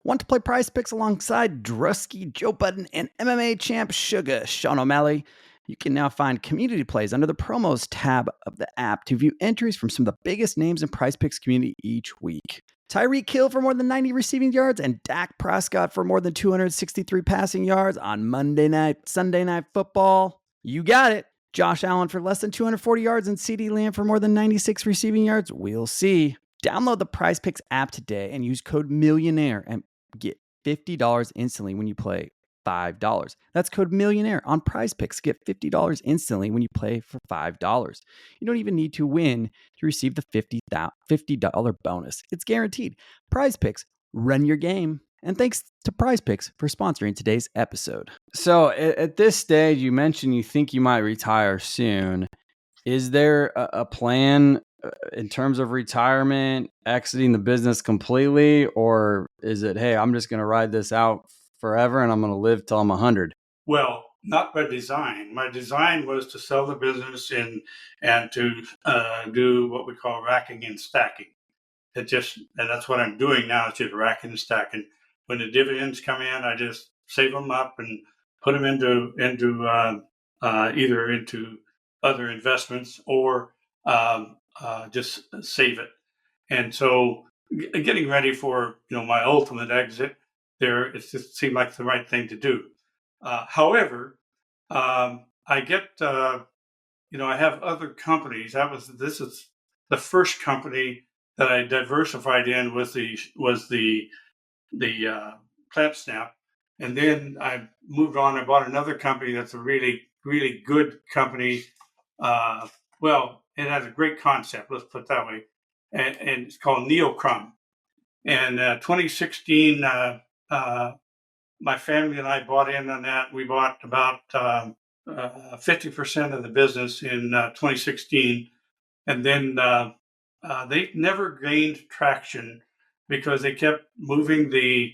S2: Want to play PrizePicks alongside Drusky, Joe Budden, and MMA champ Sugar Sean O'Malley? You can now find community plays under the promos tab of the app to view entries from some of the biggest names in PrizePicks community each week. Tyreek Hill for more than 90 receiving yards and Dak Prescott for more than 263 passing yards on Monday night, Sunday night football. You got it. Josh Allen for less than 240 yards and CeeDee Lamb for more than 96 receiving yards. We'll see. Download the PrizePicks app today and use code Millionaire and get $50 instantly when you play $5. That's code Millionaire on PrizePicks. Get $50 instantly when you play for $5. You don't even need to win to receive the $50 bonus. It's guaranteed. PrizePicks, run your game. And thanks to PrizePicks for sponsoring today's episode. So at this stage, you mentioned you think you might retire soon. Is there a plan in terms of retirement, exiting the business completely, or is it, hey, I'm just going to ride this out forever and I'm going to live till I'm 100?
S1: Well, not by design. My design was to sell the business and to do what we call racking and stacking. And that's what I'm doing now. It's just racking and stacking. When the dividends come in, I just save them up and put them into either into other investments or just save it. And so, getting ready for my ultimate exit, it just seemed like the right thing to do. However, I get I have other companies. This is the first company that I diversified in was the PlantSnap, and then I moved on. I bought another company that's a really really good company Well, it has a great concept. Let's put it that way, and it's called Neocrum. And 2016, my family and I bought in on that. We bought about 50% of the business in 2016, and then they never gained traction because they kept moving the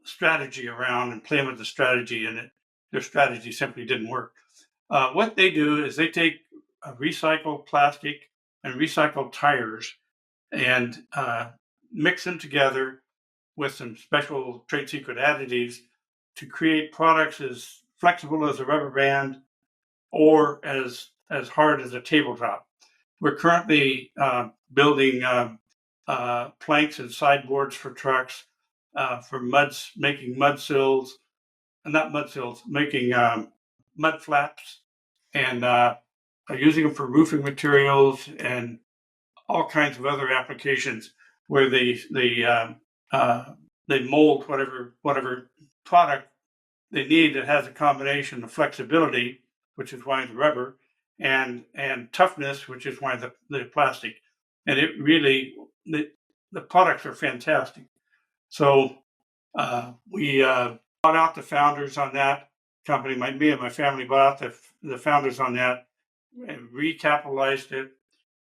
S1: strategy around and playing with the strategy, and their strategy simply didn't work. What they do is they take recycled plastic and recycled tires and mix them together with some special trade secret additives to create products as flexible as a rubber band or as hard as a tabletop. We're currently building planks and sideboards for trucks, for making mud sills, not mud sills, making mud flaps, and using them for roofing materials and all kinds of other applications where they mold whatever product they need that has a combination of flexibility, which is why the rubber, and toughness, which is why the plastic. And it really the products are fantastic. So we bought out the founders on that company. Me and my family bought out the founders on that, and recapitalized it,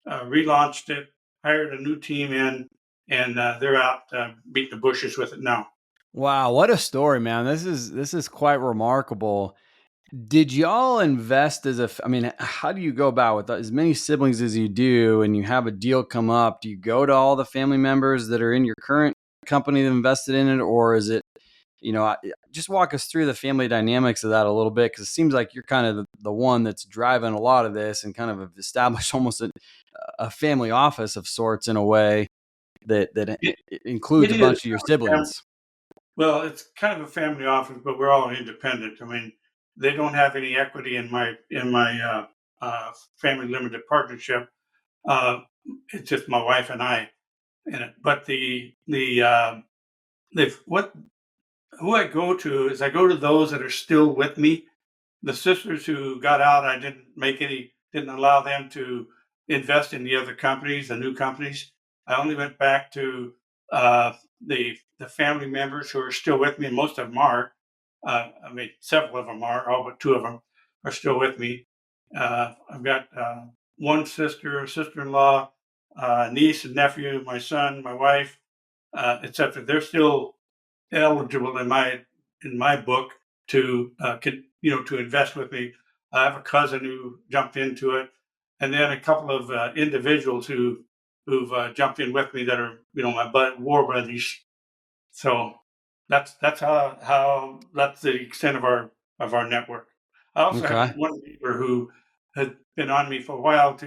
S1: relaunched it, hired a new team in, and they're out beating the bushes with it now.
S2: Wow, what a story, man. This is quite remarkable. Did y'all invest I mean, how do you go about with as many siblings as you do and you have a deal come up? Do you go to all the family members that are in your current company that invested in it? Or is it, just walk us through the family dynamics of that a little bit? Because it seems like you're kind of the one that's driving a lot of this and kind of have established almost a family office of sorts in a way that
S1: It,
S2: includes
S1: it
S2: a bunch
S1: is.
S2: of your siblings.
S1: Well, it's kind of a family office, but we're all independent. I mean, they don't have any equity in my family limited partnership. Uh, it's just my wife and I in it. But what who I go to is I go to those that are still with me. The sisters who got out, I didn't allow them to invest in the other companies, the new companies. I only went back to the family members who are still with me, and most of them are. I mean, several of them are, all but two of them are still with me. I've got one sister, sister-in-law, niece and nephew, my son, my wife, etc. They're still eligible in my book to to invest with me. I have a cousin who jumped into it, and then a couple of individuals who've jumped in with me that are my war buddies. So that's how that's the extent of our network. I also have
S2: Okay.
S1: one neighbor who has been on me for a while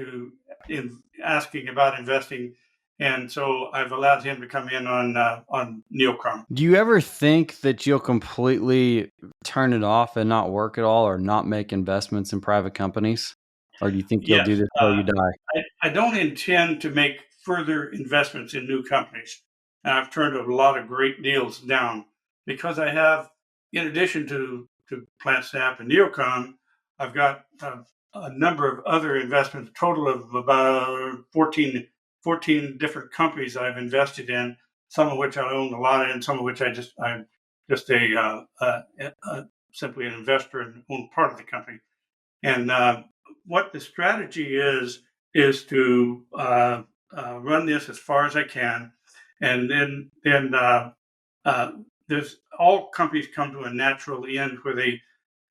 S1: in asking about investing, and so I've allowed him to come in on Neocrum.
S2: Do you ever think that you'll completely turn it off and not work at all or not make investments in private companies? Or do you think you'll do
S1: Yes,
S2: this till you die?
S1: I don't intend to make further investments in new companies. And I've turned a lot of great deals down because I have, in addition to PlantSnap and Neocon, I've got a number of other investments, a total of about 14 different companies I've invested in, some of which I own a lot in, some of which I'm just simply an investor and own part of the company. And what the strategy is to run this as far as I can, and then there's all companies come to a natural end where they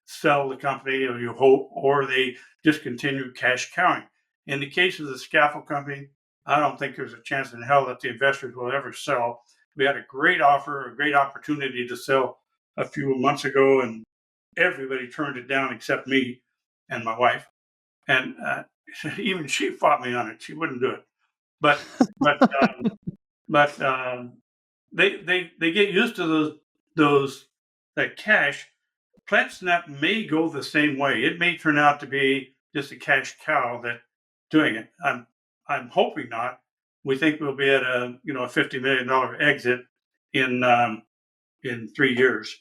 S1: sell the company, or you hope, or they just continue cash cowing. In the case of the scaffold company, I don't think there's a chance in hell that the investors will ever sell. We had a great offer, a great opportunity to sell a few months ago, and everybody turned it down except me and my wife. And even she fought me on it. She wouldn't do it. But but but they get used to those that cash. PlantSnap may go the same way. It may turn out to be just a cash cow that doing it. I'm hoping not. We think we'll be at a $50 million exit in 3 years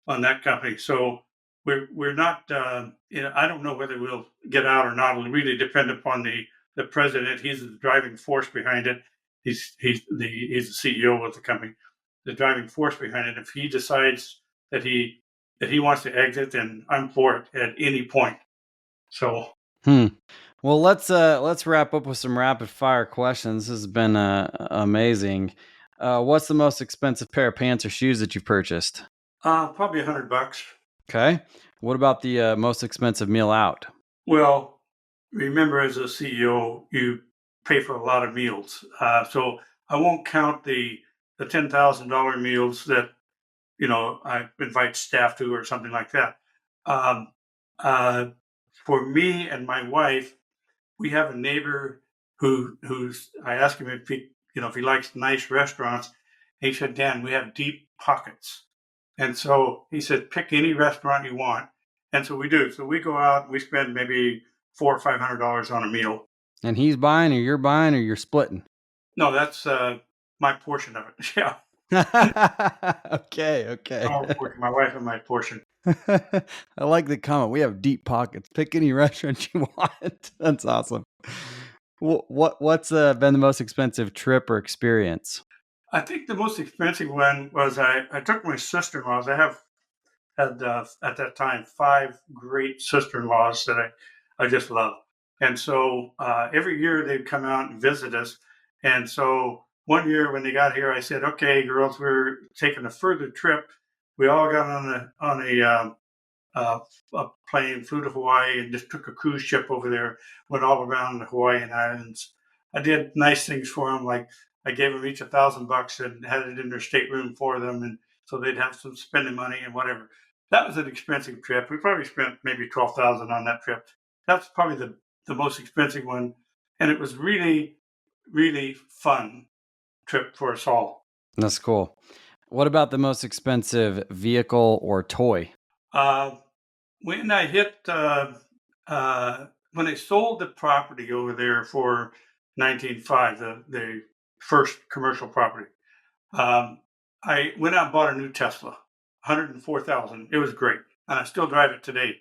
S1: on that company. So we're not. I don't know whether we'll get out or not. It'll really depend upon the president. He's the driving force behind it. He's the CEO of the company, the driving force behind it. If he decides that he wants to exit, then I'm for it at any point. So
S5: Well, let's wrap up with some rapid fire questions. This has been amazing. What's the most expensive pair of pants or shoes that you've purchased?
S1: probably $100.
S5: Okay. What about the most expensive meal out?
S1: Well, remember, as a CEO, you pay for a lot of meals. So I won't count the $10,000 meals that I invite staff to or something like that. Um, uh, for me and my wife, we have a neighbor who's. I asked him if he likes nice restaurants. He said, Dan, we have deep pockets, and so he said, pick any restaurant you want, and so we do. So we go out and we spend maybe $400 or $500 on a meal.
S5: And he's buying, or you're buying, or you're splitting?
S1: No, that's my portion of it. Yeah,
S5: Okay.
S1: our portion, my wife and my portion.
S5: I like the comment. We have deep pockets. Pick any restaurant you want. That's awesome. What's been the most expensive trip or experience?
S1: I think the most expensive one was I took my sister-in-laws. I had at that time 5 great sister-in-laws that I just love, and so every year they'd come out and visit us. And so one year when they got here, I said, "Okay, girls, we're taking a further trip." We all got uh, a plane, flew to Hawaii, and just took a cruise ship over there. Went all around the Hawaiian Islands. I did nice things for them, like I gave them each $1,000 and had it in their stateroom for them, and so they'd have some spending money and whatever. That was an expensive trip. We probably spent maybe 12,000 on that trip. That's probably the most expensive one, and it was really really fun trip for us all.
S5: That's cool. What about the most expensive vehicle or toy?
S1: Uh, when I hit when I sold the property over there for 19.5, the first commercial property, I went out and bought a new Tesla, 104,000. It was great, and I still drive it today.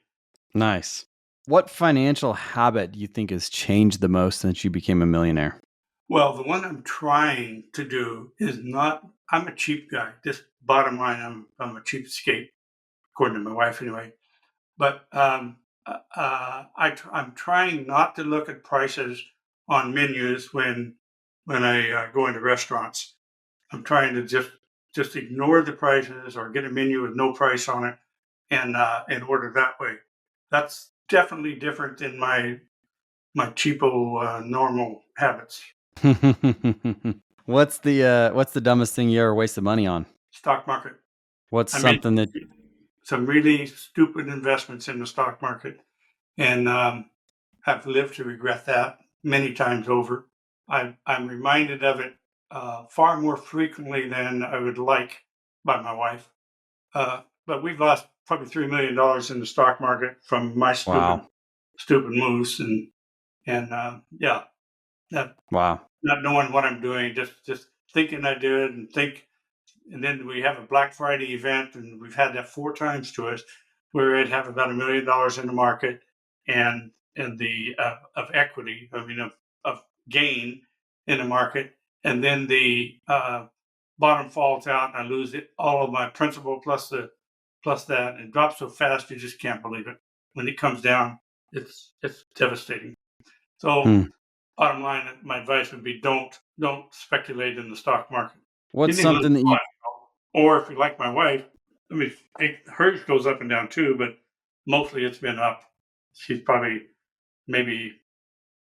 S5: Nice. What financial habit do you think has changed the most since you became a millionaire?
S1: Well, the one I'm trying to do is not. I'm a cheap guy. Just bottom line, I'm a cheapskate, according to my wife anyway. But I'm trying not to look at prices on menus when I go into restaurants. I'm trying to just ignore the prices or get a menu with no price on it and order that way. That's definitely different than my cheapo normal habits.
S5: What's the dumbest thing you ever wasted money on?
S1: Stock market.
S5: What's
S1: I made
S5: something that
S1: some really stupid investments in the stock market, and have lived to regret that many times over. I'm reminded of it far more frequently than I would like by my wife. But we've lost probably $3 million in the stock market from my
S5: Wow.
S1: stupid moves, and yeah, not
S5: Wow.
S1: not knowing what I'm doing, just thinking I did and think. And then we have a Black Friday event, and we've had that 4 times to us, where I'd have about $1 million in the market, and the of equity, I mean of gain in the market, and then the bottom falls out, and I lose all of my principal plus that, and it drops so fast you just can't believe it. When it comes down, it's devastating. So
S5: Hmm.
S1: bottom line, my advice would be don't speculate in the stock market. You
S5: What's
S1: need to lose
S5: something that you
S1: or if you like my wife, I mean, hers goes up and down too, but mostly it's been up. She's probably maybe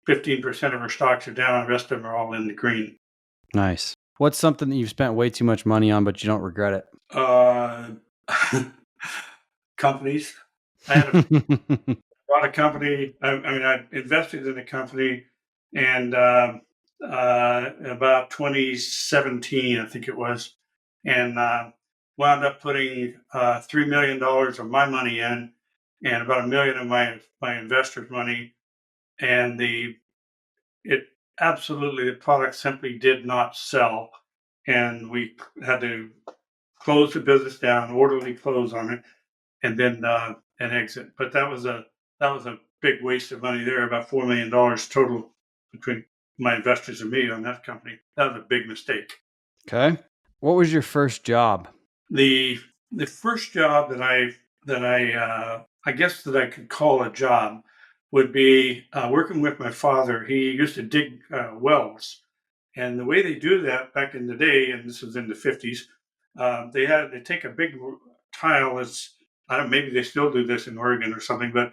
S1: 15% of her stocks are down. The rest of them are all in the green.
S5: Nice. What's something that you've spent way too much money on but you don't regret it?
S1: Uh, companies. I had bought a company. I mean, I invested in a company, and about 2017, I think it was, and wound up putting $3 million of my money in, and about $1 million of my investors' money, and it absolutely, the product simply did not sell, and we had to close the business down, orderly close on it, and then and exit. But that was a big waste of money there, about $4 million total between my investors and me on that company. That was a big mistake.
S5: Okay. What was your first job?
S1: The first job that I guess that I could call a job would be working with my father. He used to dig wells, and the way they do that back in the day, and this was in the 50s, they take a big tile. It's I don't maybe they still do this in Oregon or something, but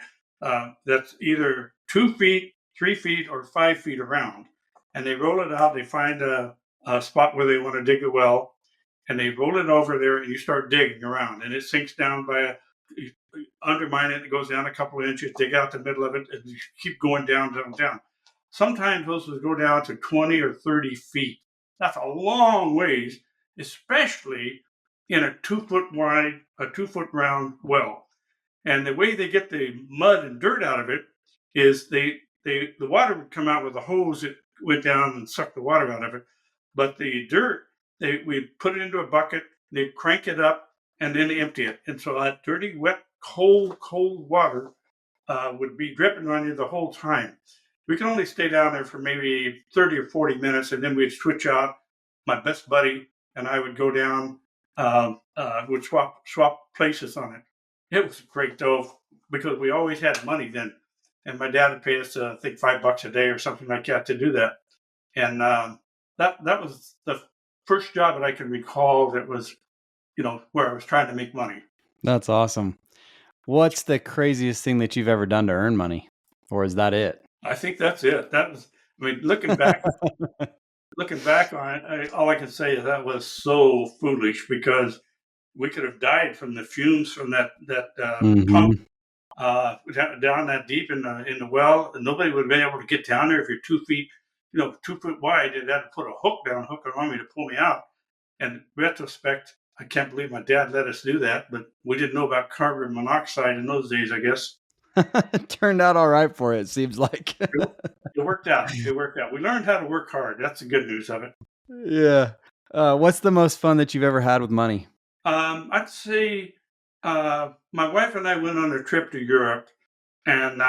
S1: that's either 2 feet, 3 feet, or 5 feet around, and they roll it out. They find a spot where they want to dig a well, and they roll it over there, and you start digging around, and it sinks down you undermine it, it goes down a couple of inches, dig out the middle of it, and you keep going down, down, down. Sometimes those would go down to 20 or 30 feet. That's a long ways, especially in a 2 foot wide, a 2 foot round well. And the way they get the mud and dirt out of it is the water would come out with a hose that went down and sucked the water out of it. But the dirt, we put it into a bucket, they crank it up, and then empty it. And so that dirty, wet, cold water would be dripping on you the whole time. We can only stay down there for maybe 30 or 40 minutes, and then we'd switch out. My best buddy and I would go down, would swap places on it. It was great though, because we always had money then. And my dad would pay us, I think, $5 a day or something like that to do that. And that was the first job that I can recall that was, where I was trying to make money.
S5: That's awesome. What's the craziest thing that you've ever done to earn money? Or is that it?
S1: I think that's it. Looking back on it, all I can say is that was so foolish, because we could have died from the fumes from that pump down that deep in the well. And nobody would have been able to get down there if you're 2 feet, 2 foot wide. They'd have to put a hook on me to pull me out. And in retrospect, I can't believe my dad let us do that, but we didn't know about carbon monoxide in those days, I guess.
S5: It turned out all right for it seems like.
S1: It worked out. We learned how to work hard. That's the good news of it.
S5: Yeah. What's the most fun that you've ever had with money?
S1: I'd say my wife and I went on a trip to Europe, and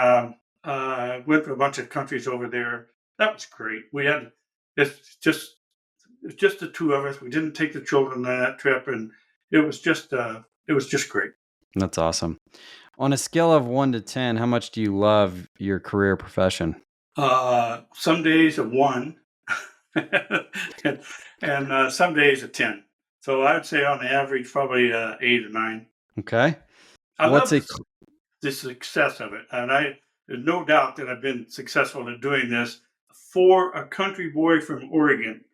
S1: went to a bunch of countries over there. That was great. It's just the two of us. We didn't take the children on that trip, and it was just great.
S5: That's awesome. On a scale of 1 to 10, how much do you love your career profession?
S1: Some days a 1, and some days a 10. So I would say on average probably 8 or 9.
S5: Okay.
S1: I love the success of it, and there's no doubt that I've been successful in doing this for a country boy from Oregon.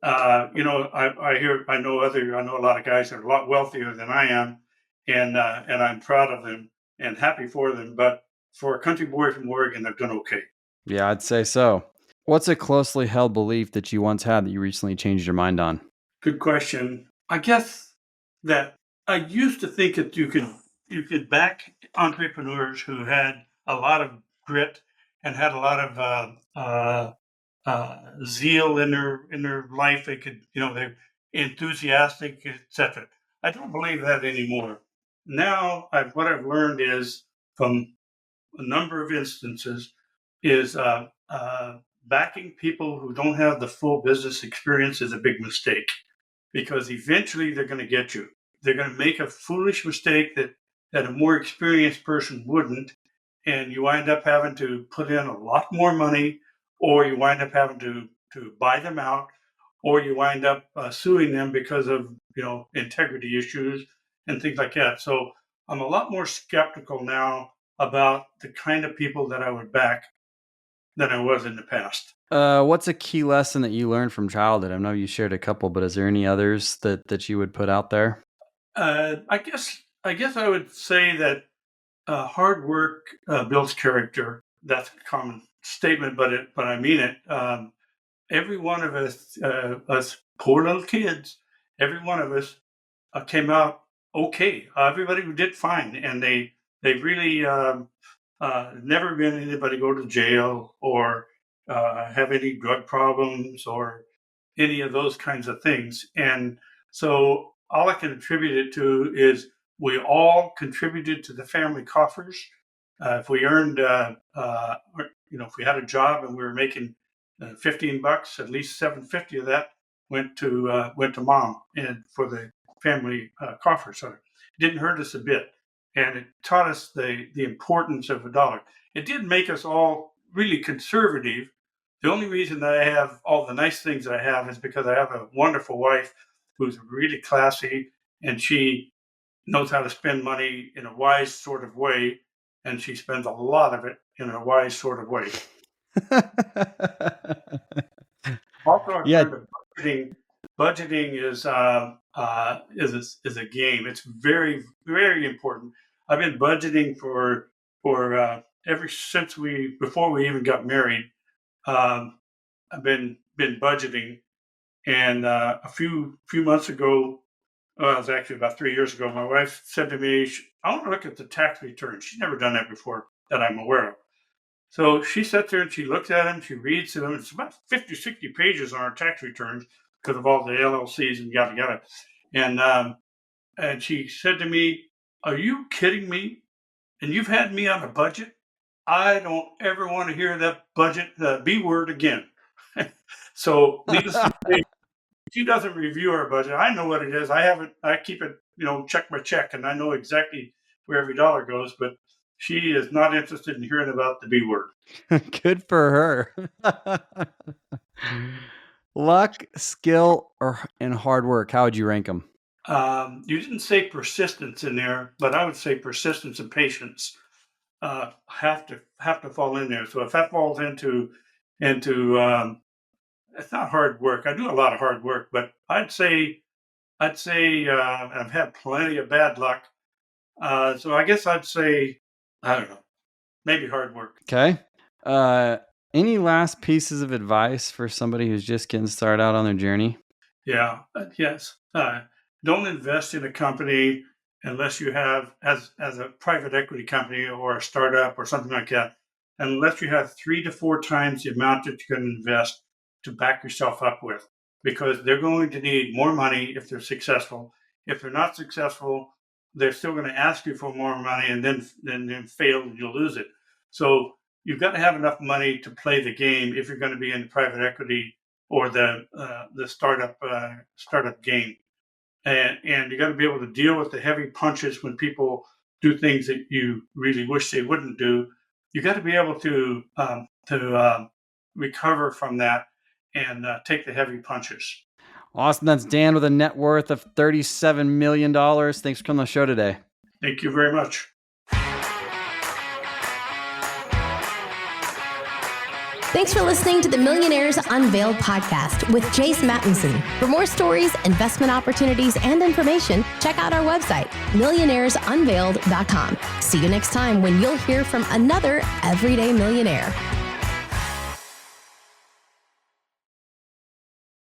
S1: I know a lot of guys that are a lot wealthier than I am, and I'm proud of them and happy for them. But for a country boy from Oregon, I've done okay.
S5: Yeah, I'd say so. What's a closely held belief that you once had that you recently changed your mind on?
S1: Good question. I guess that I used to think that you could back entrepreneurs who had a lot of grit and had a lot of zeal in their life. They could, they're enthusiastic, etc. I don't believe that anymore. Now, what I've learned is from a number of instances is backing people who don't have the full business experience is a big mistake, because eventually they're going to get you. They're going to make a foolish mistake that a more experienced person wouldn't, and you wind up having to put in a lot more money, or you wind up having to buy them out, or you wind up suing them because of integrity issues and things like that. So I'm a lot more skeptical now about the kind of people that I would back than I was in the past.
S5: What's a key lesson that you learned from childhood? I know you shared a couple, but is there any others that you would put out there?
S1: I guess I would say that hard work builds character. That's a common statement, but I mean it. Every one of us poor little kids, every one of us came out okay. Everybody did fine, and they really never been anybody go to jail or have any drug problems or any of those kinds of things. And so all I can attribute it to is we all contributed to the family coffers. If we earned, if we had a job and we were making $15, at least $7.50 of that went to mom and for the family coffer. So it didn't hurt us a bit, and it taught us the importance of a dollar. It did make us all really conservative. The only reason that I have all the nice things I have is because I have a wonderful wife who's really classy, and she knows how to spend money in a wise sort of way, and she spends a lot of it in a wise sort of way. Also, I've
S5: Yeah.
S1: learned that budgeting is a game. It's very, very important. I've been budgeting for ever since before we even got married. I've been budgeting, and a few months ago, it was actually about 3 years ago, my wife said to me, I want to look at the tax returns. She's never done that before that I'm aware of. So she sits there and she looks at them, she reads them. It's about 50, 60 pages on our tax returns because of all the LLCs and yada, yada. And she said to me, are you kidding me? And you've had me on a budget? I don't ever want to hear that budget, the B word again. So needless to say, she doesn't review our budget. I know what it is. I keep it, check by check, and I know exactly where every dollar goes, but she is not interested in hearing about the B word.
S5: Good for her. Luck, skill, and hard work. How would you rank them?
S1: You didn't say persistence in there, but I would say persistence and patience have to fall in there. So if that falls into it's not hard work. I do a lot of hard work, but I'd say I've had plenty of bad luck. So I guess I'd say, I don't know, maybe hard work.
S5: Okay. Any last pieces of advice for somebody who's just getting started out on their journey?
S1: Yeah. Yes. Don't invest in a company unless you have, as a private equity company or a startup or something like that, unless you have 3 to 4 times the amount that you're going to invest to back yourself up with, because they're going to need more money if they're successful. If they're not successful, they're still going to ask you for more money and then fail and you'll lose it. So you've got to have enough money to play the game if you're going to be in private equity or the startup game. And you got to be able to deal with the heavy punches when people do things that you really wish they wouldn't do. You got to be able to recover from that and take the heavy punches.
S5: Awesome. That's Dan with a net worth of $37 million. Thanks for coming on the show today.
S1: Thank you very much.
S3: Thanks for listening to the Millionaires Unveiled podcast with Jace Mattinson. For more stories, investment opportunities, and information, check out our website, millionairesunveiled.com. See you next time when you'll hear from another everyday millionaire.